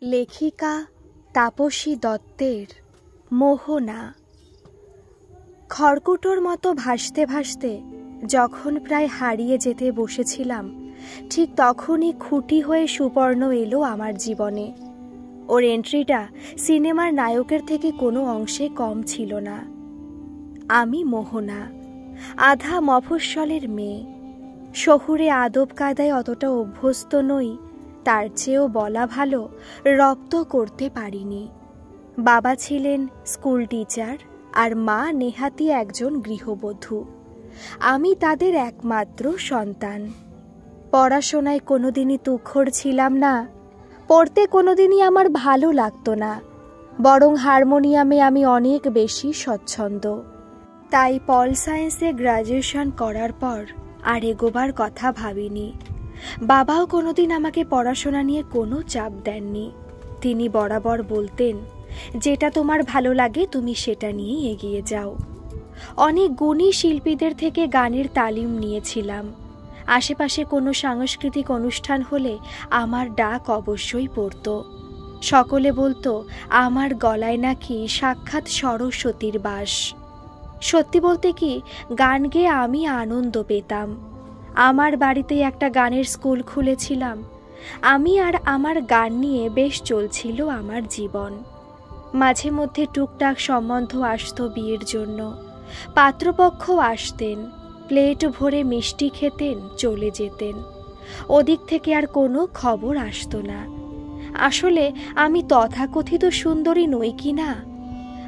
লেখিকা তাপসী দত্তের মোহনা। খড়কুটোর মতো ভাসতে ভাসতে যখন প্রায় হারিয়ে যেতে বসেছিলাম, ঠিক তখনই খুঁটি হয়ে সুপর্ণ এলো আমার জীবনে। ওর এন্ট্রিটা সিনেমার নায়কের থেকে কোনো অংশে কম ছিল না। আমি মোহনা, আধা মফস্বলের মেয়ে। শহুরে আদব কায়দায় অতটা অভ্যস্ত নই, তার চেয়েও বলা ভালো রপ্ত করতে পারিনি। বাবা ছিলেন স্কুল টিচার আর মা নেহাতি একজন গৃহবধূ। আমি তাদের একমাত্র সন্তান। পড়াশোনায় কোনোদিনই তুখোড় ছিলাম না, পড়তে কোনোদিনই আমার ভালো লাগতো না, বরং হারমোনিয়ামে আমি অনেক বেশি স্বচ্ছন্দ। তাই পল সায়েন্সে গ্র্যাজুয়েশন করার পর আর এগোবার কথা ভাবিনি। বাবাও কোনোদিন আমাকে পড়াশোনা নিয়ে কোনো চাপ দেননি। তিনি বরাবর বলতেন, যেটা তোমার ভালো লাগে তুমি সেটা নিয়েই এগিয়ে যাও। অনেক গুণী শিল্পীদের থেকে গানের তালিম নিয়েছিলাম। আশেপাশে কোনো সাংস্কৃতিক অনুষ্ঠান হলে আমার ডাক অবশ্যই পড়ত। সকলে বলতো আমার গলায় নাকি সাক্ষাৎ সরস্বতীর বাস। সত্যি বলতে কি, গান গেয়ে আমি আনন্দ পেতাম। আমার বাড়িতেই একটা গানের স্কুল খুলেছিলাম। আমি আর আমার গান নিয়ে বেশ চলছিল আমার জীবন। মাঝে মধ্যে টুকটাক সম্বন্ধ আসতো বিয়ের জন্য। পাত্রপক্ষও আসতেন, প্লেট ভরে মিষ্টি খেতেন, চলে যেতেন। ওদিক থেকে আর কোনো খবর আসতো না। আসলে আমি তথাকথিত সুন্দরী নই কি না?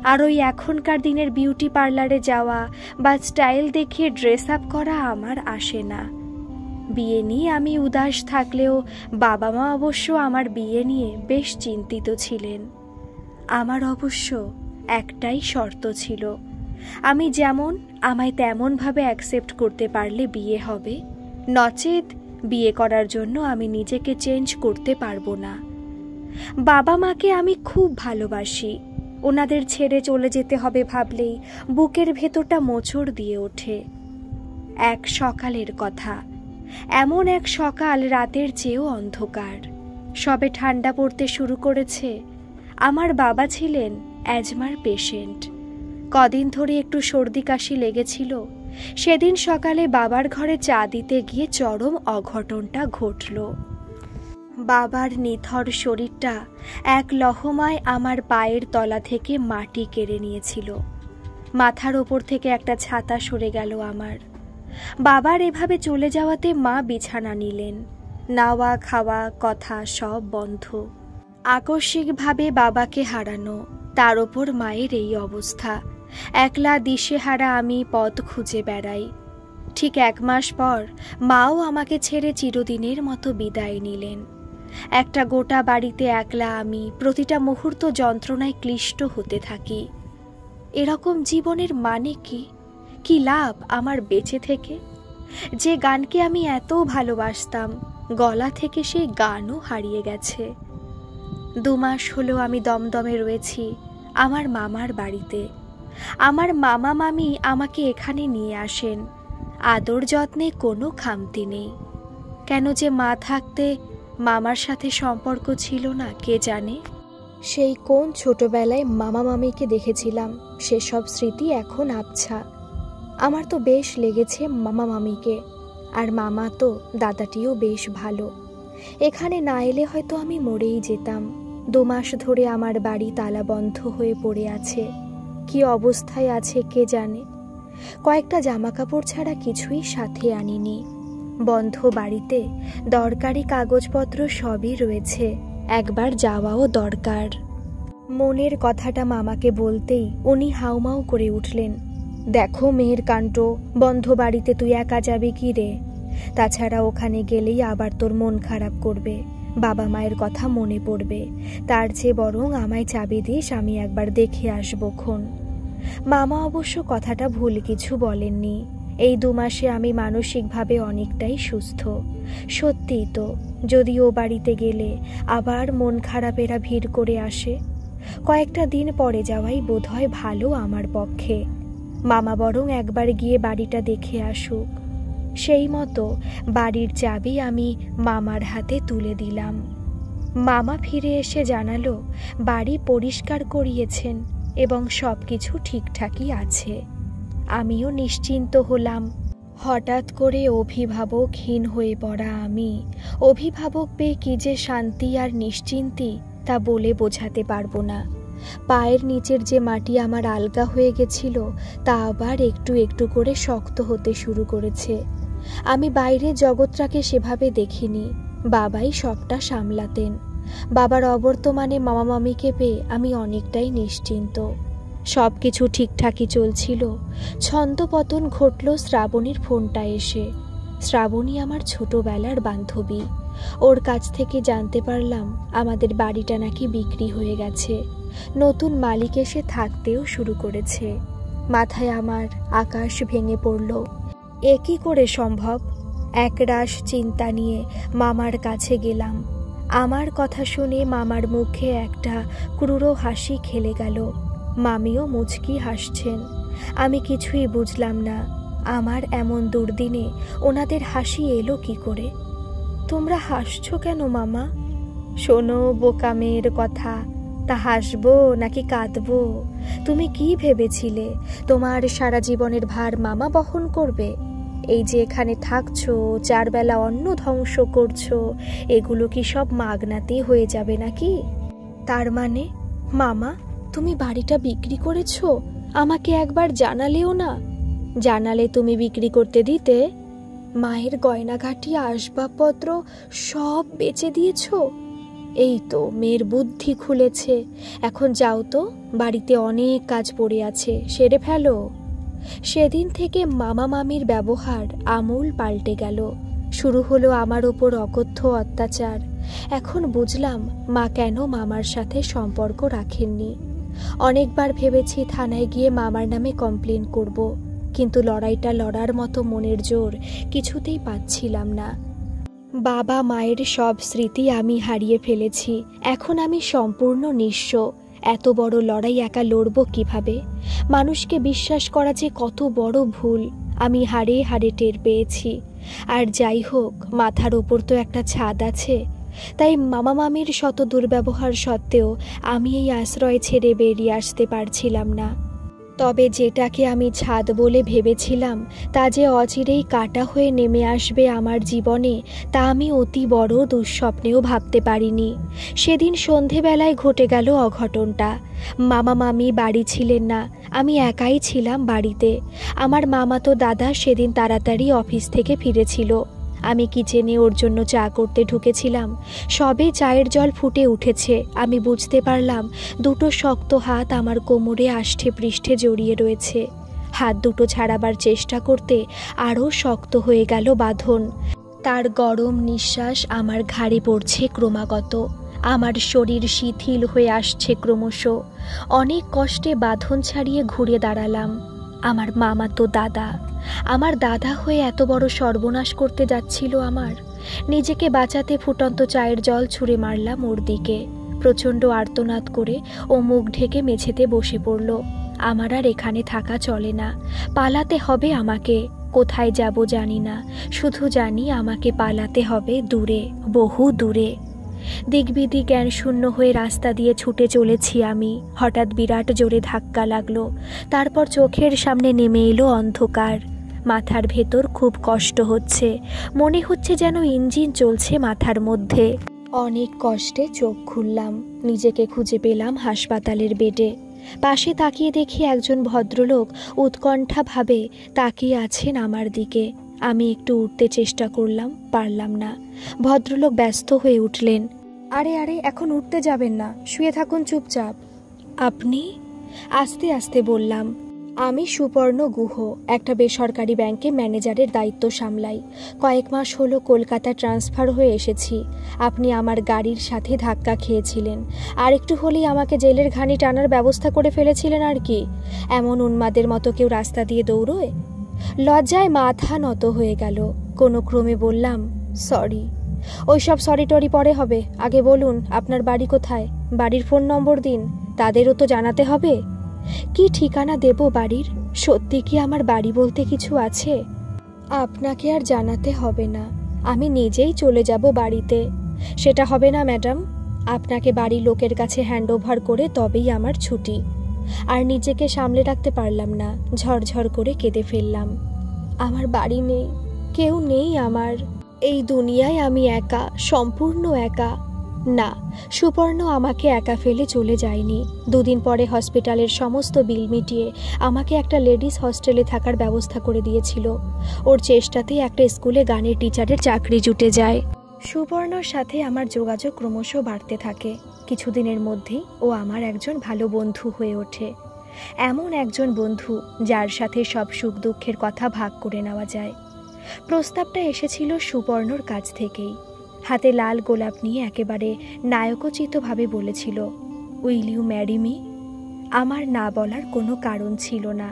আর ওই এখনকার দিনের বিউটি পার্লারে যাওয়া বা স্টাইল দেখিয়ে ড্রেস আপ করা আমার আসে না। বিয়ে নিয়ে আমি উদাস থাকলেও বাবা মা অবশ্য আমার বিয়ে নিয়ে বেশ চিন্তিত ছিলেন। আমার অবশ্য একটাই শর্ত ছিল, আমি যেমন আমায় তেমনভাবে অ্যাকসেপ্ট করতে পারলে বিয়ে হবে, নচেত বিয়ে করার জন্য আমি নিজেকে চেঞ্জ করতে পারবো না। বাবা মাকে আমি খুব ভালোবাসি। ওনাদের ছেড়ে চলে যেতে হবে ভাবলেই বুকের ভেতরটা মোচড় দিয়ে ওঠে। এক সকালের কথা, এমন এক সকাল রাতের চেয়েও অন্ধকার। সবে ঠান্ডা পড়তে শুরু করেছে। আমার বাবা ছিলেন অ্যাজমার পেশেন্ট। কদিন ধরে একটু সর্দি কাশি লেগেছিল। সেদিন সকালে বাবার ঘরে চা দিতে গিয়ে চরম অঘটনটা ঘটল। বাবার নিথর শরীরটা এক লহমায় আমার পায়ের তলা থেকে মাটি কেড়ে নিয়েছিল। মাথার ওপর থেকে একটা ছাতা সরে গেল আমার। বাবার এভাবে চলে যাওয়াতে মা বিছানা নিলেন। নাওয়া খাওয়া কথা সব বন্ধ। আকস্মিকভাবে বাবাকে হারানো, তার ওপর মায়ের এই অবস্থা। একলা দিশেহারা আমি পথ খুঁজে বেড়াই। ঠিক 1 মাস পর মাও আমাকে ছেড়ে চিরদিনের মতো বিদায় নিলেন। একটা গোটা বাড়িতে একলা আমি প্রতিটা মুহূর্ত যন্ত্রণায় ক্লিষ্ট হতে থাকি। এরকম জীবনের মানে কি? কি লাভ আমার বেঁচে থেকে? যে গানকে আমি এত ভালোবাসতাম, গলা থেকে সেই গানও হারিয়ে গেছে। 2 মাস হলো আমি দমদমে রয়েছি আমার মামার বাড়িতে। আমার মামা মামি আমাকে এখানে নিয়ে আসেন। আদর যত্নে কোনো খামতি নেই। কেন যে মা থাকতে মামার সাথে সম্পর্ক ছিল না কে জানে। সেই কোন ছোটবেলায় মামা মামিকে দেখেছিলাম, সেসব স্মৃতি এখন আবছা। আমার তো বেশ লেগেছে মামা মামিকে, আর মামা তো দাদাটিও বেশ ভালো। এখানে না এলে হয়তো আমি মরেই যেতাম। 2 মাস ধরে আমার বাড়ি তালাবন্ধ হয়ে পড়ে আছে। কি অবস্থায় আছে কে জানে। কয়েকটা জামাকাপড় ছাড়া কিছুই সাথে আনিনি। বন্ধ বাড়িতে দরকারি কাগজপত্র সবই রয়েছে, একবার যাওয়াও দরকার। মনের কথাটা মামাকে বলতেই উনি হাউমাউ করে উঠলেন, দেখো মেয়ের কাণ্ড, বন্ধ বাড়িতে তুই একা যাবি কি রে? তাছাড়া ওখানে গেলেই আবার তোর মন খারাপ করবে, বাবা মায়ের কথা মনে পড়বে। তার চেয়ে বরং আমায় চাবি দিস, আমি একবার দেখে আসবো খন। মামা অবশ্য কথাটা ভুল কিছু বলেননি। এই 2 মাসে আমি মানসিকভাবে অনেকটাই সুস্থ। সত্যিই তো, যদি ও বাড়িতে গেলে আবার মন খারাপেরা ভিড় করে আসে। কয়েকটা দিন পরে যাওয়াই বোধহয় ভালো আমার পক্ষে। মামা বরং একবার গিয়ে বাড়িটা দেখে আসুক। সেই মতো বাড়ির চাবি আমি মামার হাতে তুলে দিলাম। মামা ফিরে এসে জানালো বাড়ি পরিষ্কার করিয়েছেন এবং সব কিছু ঠিকঠাকই আছে। আমিও নিশ্চিন্ত হলাম। হঠাৎ করে অভিভাবকহীন হয়ে পড়া আমি, অভিভাবক পেয়ে কি যে শান্তি আর নিশ্চিন্তি তা বলে বোঝাতে পারবো না। পায়ের নিচের যে মাটি আমার আলগা হয়ে গেছিল তা আবার একটু একটু করে শক্ত হতে শুরু করেছে। আমি বাইরের জগৎটাকে সেভাবে দেখিনি, বাবাই সবটা সামলাতেন। বাবার অবর্তমানে মামা মামিকে পেয়ে আমি অনেকটাই নিশ্চিন্ত। সব কিছু ঠিকঠাকই চলছিল। ছন্দপতন ঘটল শ্রাবণীর ফোনটা এসে। শ্রাবণী আমার ছোটবেলার বান্ধবী। ওর কাছ থেকে জানতে পারলাম আমাদের বাড়িটা নাকি বিক্রি হয়ে গেছে, নতুন মালিক এসে থাকতেও শুরু করেছে। মাথায় আমার আকাশ ভেঙে পড়ল। এ কি করে সম্ভব? একরাশ চিন্তা নিয়ে মামার কাছে গেলাম। আমার কথা শুনে মামার মুখে একটা ক্রূর হাসি খেলে গেল। মামিও মুচকি হাসছেন। আমি কিছুই বুঝলাম না, আমার এমন দুর্দিনে ওনাদের হাসি এলো কি করে। তোমরা হাসছো কেন মামা? শোনো বোকা মেয়ের কথা, তা হাসবো নাকি কাঁদবো? তুমি কি ভেবেছিলে তোমার সারা জীবনের ভার মামা বহন করবে? এই যে এখানে থাকছো, 4 বেলা অন্ন ধ্বংস করছো, এগুলো কি সব মাগনাতেই হয়ে যাবে নাকি? তার মানে মামা তুমি বাড়িটা বিক্রি করেছো? আমাকে একবার জানালেও না। জানালে তুমি বিক্রি করতে দিতে? মায়ের গয়নাঘাটি আসবাবপত্র সব বেচে দিয়েছো? এই তো মেয়ের বুদ্ধি খুলেছে। এখন যাও তো, বাড়িতে অনেক কাজ পড়ে আছে, সেরে ফেলো। সেদিন থেকে মামা মামির ব্যবহার আমূল পাল্টে গেল। শুরু হলো আমার ওপর অকথ্য অত্যাচার। এখন বুঝলাম মা কেন মামার সাথে সম্পর্ক রাখেননি। অনেকবার ভেবেছি থানায় গিয়ে মামার নামে কমপ্লেন করব, কিন্তু লড়াইটা লড়ার মতো মনের জোর কিছুতেই পাচ্ছিলাম না। বাবা মায়ের সব স্মৃতি আমি হারিয়ে ফেলেছি। এখন আমি সম্পূর্ণ নিঃস্ব। এত বড় লড়াই একা লড়ব কিভাবে? মানুষকে বিশ্বাস করা যে কত বড় ভুল আমি হাড়ে হাড়ে টের পেয়েছি। আর যাই হোক, মাথার ওপর তো একটা ছাদ আছে। তাই মামা মামির শত দুর্ব্যবহার সত্ত্বেও আমি এই আশ্রয় ছেড়ে বেরিয়ে আসতে পারছিলাম না। তবে যেটাকে আমি ছাদ বলে ভেবেছিলাম তা যে অচিরেই কাটা হয়ে নেমে আসবে আমার জীবনে, তা আমি অতি বড় দুঃস্বপ্নেও ভাবতে পারিনি। সেদিন সন্ধেবেলায় ঘটে গেল অঘটনটা। মামা মামি বাড়ি ছিলেন না, আমি একাই ছিলাম বাড়িতে। আমার মামাতো দাদা সেদিন তাড়াতাড়ি অফিস থেকে ফিরেছিল। আমি কিচেনে ওর জন্য চা করতে ঢুকেছিলাম। সবে চায়ের জল ফুটে উঠেছে, আমি বুঝতে পারলাম দুটো শক্ত হাত আমার কোমরে আষ্ঠে পৃষ্ঠে জড়িয়ে রয়েছে। হাত দুটো ছাড়াবার চেষ্টা করতে আরও শক্ত হয়ে গেল বাঁধন। তার গরম নিঃশ্বাস আমার ঘাড়ে পড়ছে ক্রমাগত। আমার শরীর শিথিল হয়ে আসছে ক্রমশ। অনেক কষ্টে বাঁধন ছাড়িয়ে ঘুরে দাঁড়ালাম। আমার মামাতো দাদা, আমার দাদা হয়ে এত বড় সর্বনাশ করতে যাচ্ছিল আমার। নিজেকে বাঁচাতে ফুটন্ত চায়ের জল ছুঁড়ে মারলাম ওর দিকে। প্রচণ্ড আর্তনাদ করে ও মুখ ঢেকে মেঝেতে বসে পড়ল। আমার আর এখানে থাকা চলে না, পালাতে হবে আমাকে। কোথায় যাব জানি না, শুধু জানি আমাকে পালাতে হবে দূরে, বহু দূরে। দিকবিদিক জ্ঞান শূন্য হয়ে রাস্তা দিয়ে ছুটে চলেছি আমি। হঠাৎ বিরাট জোরে ধাক্কা লাগলো। তারপর চোখের সামনে নেমে এলো অন্ধকার। মাথার ভেতর খুব কষ্ট হচ্ছে, মনে হচ্ছে যেন ইঞ্জিন চলছে মাথার মধ্যে। অনেক কষ্টে চোখ খুললাম, নিজেকে খুঁজে পেলাম হাসপাতালের বেডে। পাশে তাকিয়ে দেখি একজন ভদ্রলোক উৎকণ্ঠাভাবে তাকিয়ে আছেন আমার দিকে। আমি একটু উঠতে চেষ্টা করলাম, পারলাম না। ভদ্রলোক ব্যস্ত হয়ে উঠলেন। আরে আরে, এখন উঠতে যাবেন না, শুয়ে থাকুন চুপচাপ। আপনি? আস্তে আস্তে বললাম। আমি সুপর্ণ গুহ, একটা বেসরকারি ব্যাংকে ম্যানেজারের দায়িত্ব সামলাই। কয়েক মাস হলো কলকাতা ট্রান্সফার হয়ে এসেছি। আপনি আমার গাড়ির সাথে ধাক্কা খেয়েছিলেন, আর একটু হলেই আমাকে জেলের ঘানি টানার ব্যবস্থা করে ফেলেছিলেন আর কি। এমন উন্মাদের মতো কেউ রাস্তা দিয়ে দৌড়োয়? লজ্জায় মাথা নত হয়ে গেল। কোনো ক্রমে বললাম, সরি। ওইসব সরি টরি পরে হবে, আগে বলুন আপনার বাড়ি কোথায়? বাড়ির ফোন নম্বর দিন, তাদেরও তো জানাতে হবে। কি ঠিকানা দেব বাড়ির? সত্যি কি আমার বাড়ি বলতে কিছু আছে? আপনাকে আর জানাতে হবে না, আমি নিজেই চলে যাব বাড়িতে। সেটা হবে না ম্যাডাম, আপনাকে বাড়ির লোকের কাছে হ্যান্ডওভার করে তবেই আমার ছুটি। আর নিজেকে সামলে রাখতে পারলাম না, ঝরঝর করে কেঁদে ফেললাম। আমার বাড়ি নেই, কেউ নেই আমার। এই দুনিয়ায় আমি একা, সম্পূর্ণ একা। না, সুপর্ণ আমাকে একা ফেলে চলে যায়নি। 2 দিন পরে হসপিটালের সমস্ত বিল মিটিয়ে আমাকে একটা লেডিস হস্টেলে থাকার ব্যবস্থা করে দিয়েছিল। ওর চেষ্টাতেই একটা স্কুলে গানের টিচারের চাকরি জুটে যায়। সুপর্ণর সাথে আমার যোগাযোগ ক্রমশ বাড়তে থাকে। কিছুদিনের মধ্যেই ও আমার একজন ভালো বন্ধু হয়ে ওঠে। এমন একজন বন্ধু যার সাথে সব সুখ দুঃখের কথা ভাগ করে নেওয়া যায়। প্রস্তাবটা এসেছিল সুপর্ণর কাছ থেকেই। হাতে লাল গোলাপ নিয়ে একেবারে নায়কোচিতভাবে বলেছিল, উইল ইউ ম্যারি মি? আমার না বলার কোনো কারণ ছিল না।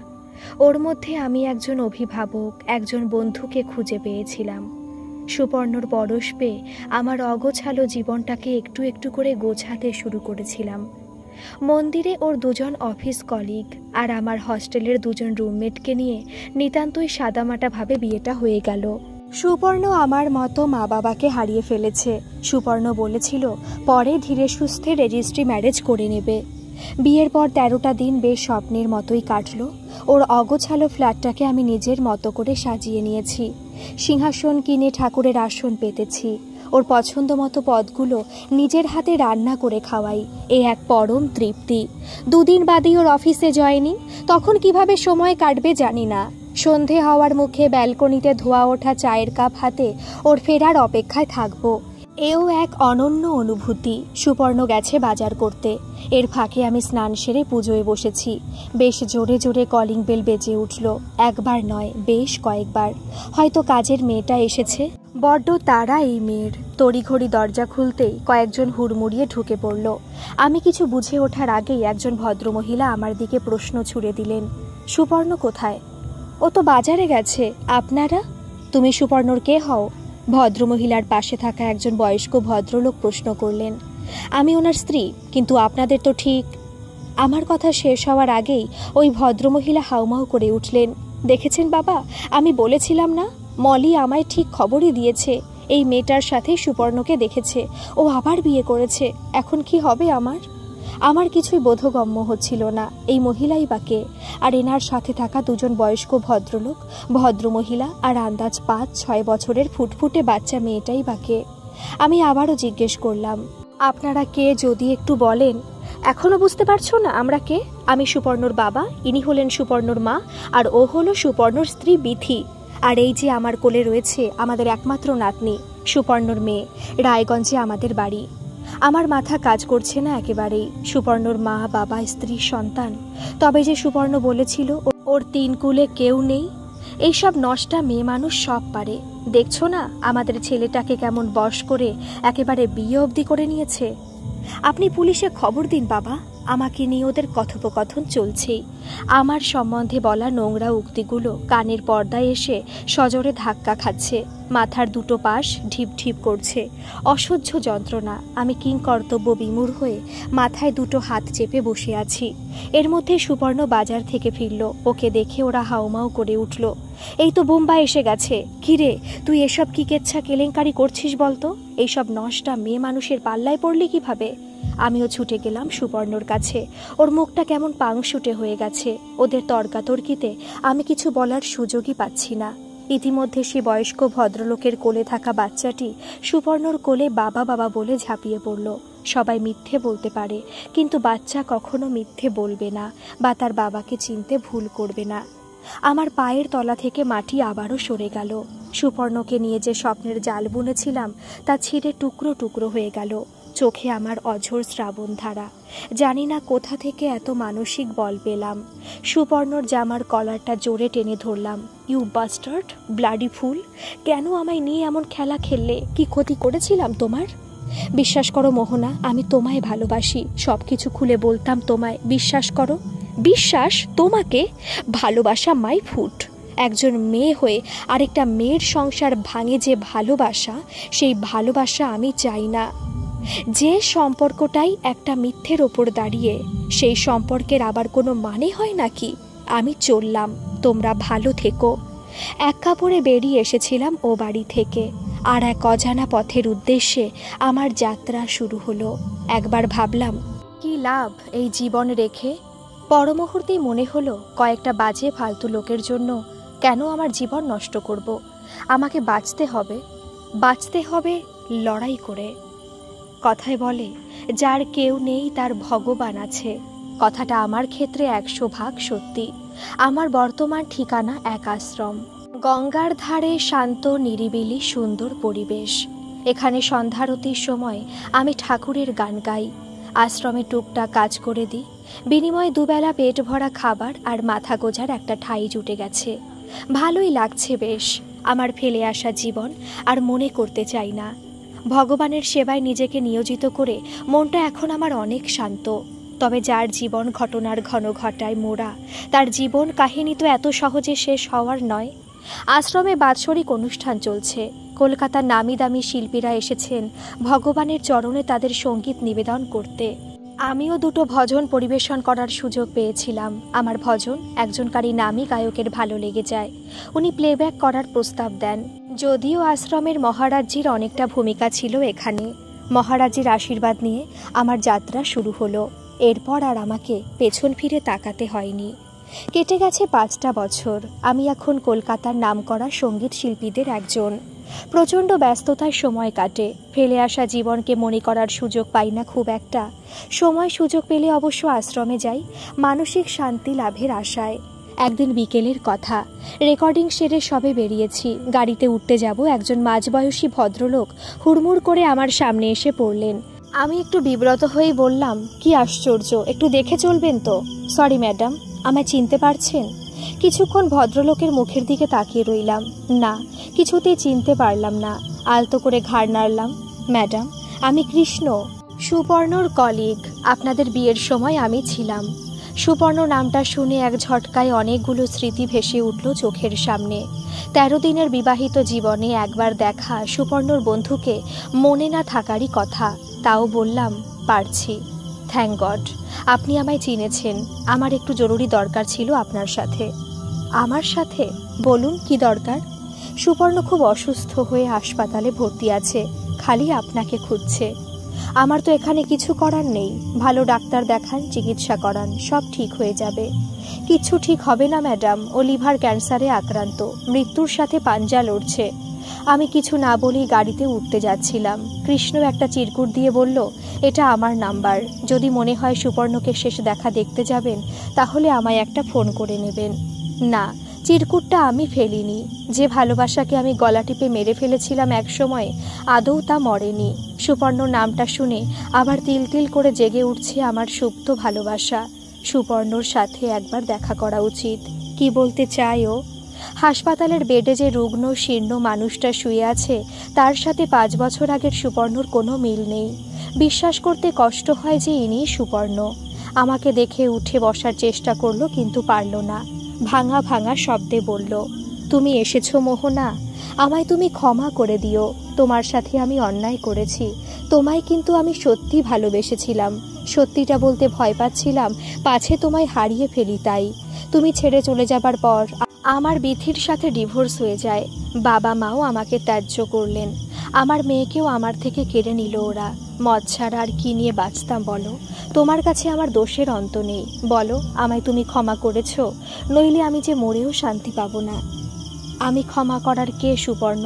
ওর মধ্যে আমি একজন অভিভাবক, একজন বন্ধুকে খুঁজে পেয়েছিলাম। সুপর্ণর পরশ পেয়ে আমার অগোছালো জীবনটাকে একটু একটু করে গোছাতে শুরু করেছিলাম। মন্দিরে ওর 2জন অফিস কলিগ আর আমার হস্টেলের 2জন রুমমেটকে নিয়ে নিতান্তই সাদামাটাভাবে বিয়েটা হয়ে গেল। সুপর্ণ আমার মতো মা বাবাকে হারিয়ে ফেলেছে। সুপর্ণ বলেছিল পরে ধীরে সুস্থে রেজিস্ট্রি ম্যারেজ করে নেবে। বিয়ের পর 13টা দিন বেশ স্বপ্নের মতোই কাটল। ওর অগোছালো ফ্ল্যাটটাকে আমি নিজের মতো করে সাজিয়ে নিয়েছি। সিংহাসন কিনে ঠাকুরের আসন পেতেছি। ওর পছন্দ মতো পদগুলো নিজের হাতে রান্না করে খাওয়াই, এ এক পরম তৃপ্তি। 2 দিন বাদেই ওর অফিসে জয়েনিং। তখন কিভাবে সময় কাটবে জানি না। সন্ধে হওয়ার মুখে ব্যালকনিতে ধোয়া ওঠা চায়ের কাপ হাতে ওর ফেরার অপেক্ষায় থাকবো। এও এক অনন্য অনুভূতি। সুপর্ণ গেছে বাজার করতে। এর ফাঁকে আমি স্নান সেরে পুজোয় বসেছি। বেশ জোরে জোরে কলিং বেল বেজে উঠল। একবার নয়, বেশ কয়েকবার। হয়তো কাজের মেয়েটা এসেছে। বড্ড তাড়া এই মেয়ের। তড়িঘড়ি দরজা খুলতেই কয়েকজন হুড়মুড়িয়ে ঢুকে পড়ল। আমি কিছু বুঝে ওঠার আগেই একজন ভদ্রমহিলা আমার দিকে প্রশ্ন ছুড়ে দিলেন, সুপর্ণ কোথায়? ও তো বাজারে গেছে। আপনারা? তুমি সুপর্ণর কে হও? ভদ্রমহিলার পাশে থাকা একজন বয়স্ক ভদ্রলোক প্রশ্ন করলেন। আমি ওনার স্ত্রী। কিন্তু আপনাদের তো ঠিক। আমার কথা শেষ হওয়ার আগেই ওই ভদ্রমহিলা হাউমাউ করে উঠলেন, দেখেছেন বাবা, আমি বলেছিলাম না? মলি আমায় ঠিক খবরই দিয়েছে। এই মেয়েটার সাথে সুপর্ণকে দেখেছে। ও আবার বিয়ে করেছে। এখন কি হবে আমার? আমার কিছুই বোধগম্য হচ্ছিল না। এই মহিলাই বা কে? আর এনার সাথে থাকা 2জন বয়স্ক ভদ্রলোক, ভদ্রমহিলা আর আন্দাজ 5-6 বছরের ফুটফুটে বাচ্চা মেয়েটাই বা কে? আমি আবারও জিজ্ঞেস করলাম, আপনারা কে যদি একটু বলেন? এখনো বুঝতে পারছো না আমরা কে? আমি সুপর্ণর বাবা, ইনি হলেন সুপর্ণর মা, আর ও হলো সুপর্ণর স্ত্রী বিথি। আর এই যে আমার কোলে রয়েছে আমাদের একমাত্র নাতনি, সুপর্ণর মেয়ে। রায়গঞ্জে আমাদের বাড়ি। আমার মাথা কাজ করছে না একেবারেই। সুপর্ণর মা, বাবা, স্ত্রী, সন্তান। তবে যে সুপর্ণ বলেছিল ওর 3 কুলে কেউ নেই, এইসব নষ্টা মেয়ে মানুষ সব পারে। দেখছো না আমাদের ছেলেটাকে কেমন বশ করে একেবারে বিয়ে অবধি করে নিয়েছে। আপনি পুলিশে খবর দিন বাবা। আমাকে নিয়ে ওদের কথোপকথন চলছেই। আমার সম্বন্ধে বলা নোংরা উক্তিগুলো কানের পর্দায় এসে সজোরে ধাক্কা খাচ্ছে। মাথার 2টো পাশ ঢিপ ঢিপ করছে। অসহ্য যন্ত্রণা। আমি কিংকর্তব্য বিমূঢ় হয়ে মাথায় 2টো হাত চেপে বসে আছি। এর মধ্যে সুপর্ণ বাজার থেকে ফিরল। ওকে দেখে ওরা হাউমাউ করে উঠল, এই তো বোম্বাই এসে গেছে। কিরে, তুই এসব কি কেচ্ছা কেলেঙ্কারি করছিস বলতো? এইসব নষ্টা মেয়ে মানুষের পাল্লায় পড়লি কিভাবে? আমিও ছুটে গেলাম সুপর্ণর কাছে। ওর মুখটা কেমন পাংশুটে হয়ে গেছে। ওদের তর্কাতর্কিতে আমি কিছু বলার সুযোগই পাচ্ছি না। ইতিমধ্যে সে বয়স্ক ভদ্রলোকের কোলে থাকা বাচ্চাটি সুপর্ণর কোলে বাবা বাবা বলে ঝাঁপিয়ে পড়ল। সবাই মিথ্যে বলতে পারে, কিন্তু বাচ্চা কখনো মিথ্যে বলবে না বা তার বাবাকে চিনতে ভুল করবে না। আমার পায়ের তলা থেকে মাটি আবারও সরে গেল। সুপর্ণকে নিয়ে যে স্বপ্নের জাল বুনেছিলাম তা ছিঁড়ে টুকরো টুকরো হয়ে গেল। চোখে আমার অঝোর শ্রাবণ ধারা। জানি না কোথা থেকে এত মানসিক বল পেলাম। সুপর্ণর জামার কলারটা জোরে টেনে ধরলাম। You bastard, bloody fool! কেন আমায় নিয়ে এমন খেলা খেললে? কি ক্ষতি করেছিলাম তোমার? বিশ্বাস করো মোহনা, আমি তোমায় ভালোবাসি। সব কিছু খুলে বলতাম তোমায়। বিশ্বাস করো। বিশ্বাস? তোমাকে? ভালোবাসা মাই ফুট। একজন মেয়ে হয়ে আরেকটা মেয়ের সংসার ভাঙে যে ভালোবাসা, সেই ভালোবাসা আমি চাই না। যে সম্পর্কটাই একটা মিথ্যের ওপর দাঁড়িয়ে, সেই সম্পর্কের আবার কোনো মানে হয় নাকি? আমি চললাম, তোমরা ভালো থেকো। এক কাপড়ে বেরিয়ে এসেছিলাম ও বাড়ি থেকে। আর এক অজানা পথের উদ্দেশ্যে আমার যাত্রা শুরু হলো। একবার ভাবলাম, কি লাভ এই জীবন রেখে? পরমুহূর্তেই মনে হলো, কয়েকটা বাজে ফালতু লোকের জন্য কেন আমার জীবন নষ্ট করব? আমাকে বাঁচতে হবে লড়াই করে। কথায় বলে, যার কেউ নেই তার ভগবান আছে। কথাটা আমার ক্ষেত্রে 100% সত্যি। আমার বর্তমান ঠিকানা এক আশ্রম। গঙ্গার ধারে শান্ত নিরিবিলি সুন্দর পরিবেশ। এখানে সন্ধ্যারতির সময় আমি ঠাকুরের গান গাই, আশ্রমে টুকটাক কাজ করে দিই। বিনিময়ে দুবেলা পেট ভরা খাবার আর মাথা গোজার একটা ঠাঁই জুটে গেছে। ভালোই লাগছে বেশ। আমার ফেলে আসা জীবন আর মনে করতে চাই না। ভগবানের সেবায় নিজেকে নিয়োজিত করে মনটা এখন আমার অনেক শান্ত। তবে যার জীবন ঘটনার ঘন ঘটায় মোড়া, তার জীবন কাহিনী তো এত সহজে শেষ হওয়ার নয়। আশ্রমে বাৎসরিক অনুষ্ঠান চলছে। কলকাতার নামি দামি শিল্পীরা এসেছেন ভগবানের চরণে তাদের সঙ্গীত নিবেদন করতে। আমিও দুটো ভজন পরিবেশন করার সুযোগ পেয়েছিলাম। আমার ভজন একজনকারী নামী গায়কের ভালো লেগে যায়। উনি প্লেব্যাক করার প্রস্তাব দেন। যদিও আশ্রমের মহারাজজির অনেকটা ভূমিকা ছিল এখানে। মহারাজজির আশীর্বাদ নিয়ে আমার যাত্রা শুরু হলো। এরপর আর আমাকে পেছন ফিরে তাকাতে হয়নি। কেটে গেছে 5টা বছর। আমি এখন কলকাতার নামকরা সঙ্গীত শিল্পীদের একজন। প্রচণ্ড ব্যস্ততায় সময় কাটে। ফেলে আসা জীবনকে মনে করার সুযোগ পাই না খুব একটা। সময় সুযোগ পেলে অবশ্য আশ্রমে যাই, মানসিক শান্তি লাভের আশায়। একদিন বিকেলের কথা, রেকর্ডিং সেরে সবে বেরিয়েছি। গাড়িতে উঠতে যাব, একজন মাঝবয়সী ভদ্রলোক হুড়মুড় করে আমার সামনে এসে পড়লেন। আমি একটু বিব্রত হয়েই বললাম, কি আশ্চর্য, একটু দেখে চলবেন তো। সরি ম্যাডাম, আমায় চিনতে পারছেন? কিছুক্ষণ ভদ্রলোকের মুখের দিকে তাকিয়ে রইলাম। না, কিছুতেই চিনতে পারলাম না। আলতো করে ঘাড় নাড়লাম। ম্যাডাম, আমি কৃষ্ণ, সুপর্ণর কলিগ। আপনাদের বিয়ের সময় আমি ছিলাম। সুপর্ণ নামটা শুনে এক ঝটকায় অনেকগুলো স্মৃতি ভেসে উঠল চোখের সামনে। 13 দিনের বিবাহিত জীবনে একবার দেখা সুপর্ণর বন্ধুকে মনে না থাকারই কথা। তাও বললাম, পারছি। থ্যাংক গড আপনি আমায় চিনেছেন। আমার একটু জরুরি দরকার ছিল আপনার সাথে। আমার সাথে? বলুন, কি দরকার? সুপর্ণ খুব অসুস্থ হয়ে হাসপাতালে ভর্তি আছে, খালি আপনাকে খুঁজছে। আমার তো এখানে কিছু করার নেই। ভালো ডাক্তার দেখান, চিকিৎসা করান, সব ঠিক হয়ে যাবে। কিচ্ছু ঠিক হবে না ম্যাডাম, ও লিভার ক্যান্সারে আক্রান্ত, মৃত্যুর সাথে পাঞ্জা লড়ছে। আমি কিছু না বলেই গাড়িতে উঠতে যাচ্ছিলাম। কৃষ্ণ একটা চিরকুট দিয়ে বলল, এটা আমার নাম্বার। যদি মনে হয় সুপর্ণকে শেষ দেখা দেখতে যাবেন, তাহলে আমায় একটা ফোন করে নেবেন। না, চিরকুটটা আমি ফেলিনি। যে ভালোবাসাকে আমি গলা টিপে মেরে ফেলেছিলাম এক সময়, আদৌ তা মরেনি। সুপর্ণ নামটা শুনে আবার তিল তিল করে জেগে উঠছে আমার সুপ্ত ভালোবাসা। সুপর্ণর সাথে একবার দেখা করা উচিত। কি বলতে চায় ও? হাসপাতালের বেডে যে রুগ্ন শীর্ণ মানুষটা শুয়ে আছে, তার সাথে 5 বছর আগের সুপর্ণর কোনো মিল নেই। বিশ্বাস করতে কষ্ট হয় যে ইনি সুপর্ণ। আমাকে দেখে উঠে বসার চেষ্টা করলো, কিন্তু পারল না। ভাঙা ভাঙা শব্দে বলল, তুমি এসেছো মোহনা, আমায় তুমি ক্ষমা করে দিও। তোমার সাথে আমি অন্যায় করেছি। তোমায় কিন্তু আমি সত্যি ভালোবেসেছিলাম। সত্যিটা বলতে ভয় পাচ্ছিলাম, পাছে তোমায় হারিয়ে ফেলি। তাই তুমি ছেড়ে চলে যাবার পর আমার বিথির সাথে ডিভোর্স হয়ে যায়। বাবা মাও আমাকে ত্যায্য করলেন। আমার মেয়েকেও আমার থেকে কেড়ে নিল ওরা। মদ ছাড়া আর কি নিয়ে বাঁচতাম বলো? তোমার কাছে আমার দোষের অন্ত নেই। বলো, আমায় তুমি ক্ষমা করেছো? নইলে আমি যে মরেও শান্তি পাবো না। আমি ক্ষমা করার কে সুপর্ণ?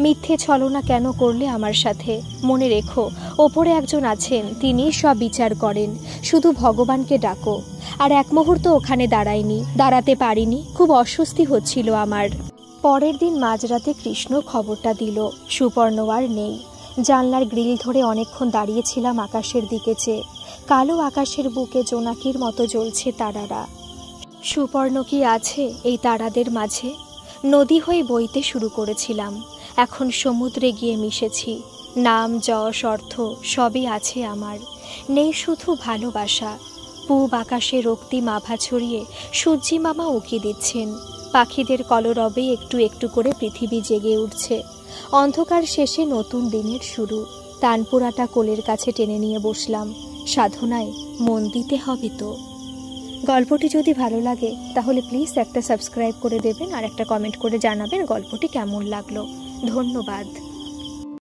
মিথ্যে ছলনা কেন করলে আমার সাথে? মনে রেখো, ওপরে একজন আছেন, তিনি সব বিচার করেন। শুধু ভগবানকে ডাকো। আর এক মুহূর্ত ওখানে দাঁড়াতে পারিনি। খুব অস্বস্তি হচ্ছিল আমার। পরের দিন মাঝরাতে কৃষ্ণ খবরটা দিল, সুপর্ণ আর নেই। জানলার গ্রিল ধরে অনেকক্ষণ দাঁড়িয়েছিলাম আকাশের দিকে চেয়ে। কালো আকাশের বুকে জোনাকির মতো জ্বলছে তারারা। সুপর্ণ কি আছে এই তারাদের মাঝে? নদী হয়ে বইতে শুরু করেছিলাম, এখন সমুদ্রে গিয়ে মিশেছি। নাম, যশ, অর্থ সবই আছে আমার, নেই শুধু ভালোবাসা। পূব আকাশে রক্তিম আভা ছড়িয়ে সূর্যি মামা উকি দিচ্ছেন। পাখিদের কলরবে একটু একটু করে পৃথিবী জেগে উঠছে। অন্ধকার শেষে নতুন দিনের শুরু। তানপুরাটা কোলের কাছে টেনে নিয়ে বসলাম। সাধনায় মন দিতে হবে তো। গল্পটি যদি ভালো লাগে তাহলে প্লিজ একটা সাবস্ক্রাইব করে দেবেন আর একটা কমেন্ট করে জানাবেন গল্পটি কেমন লাগলো। ধন্যবাদ।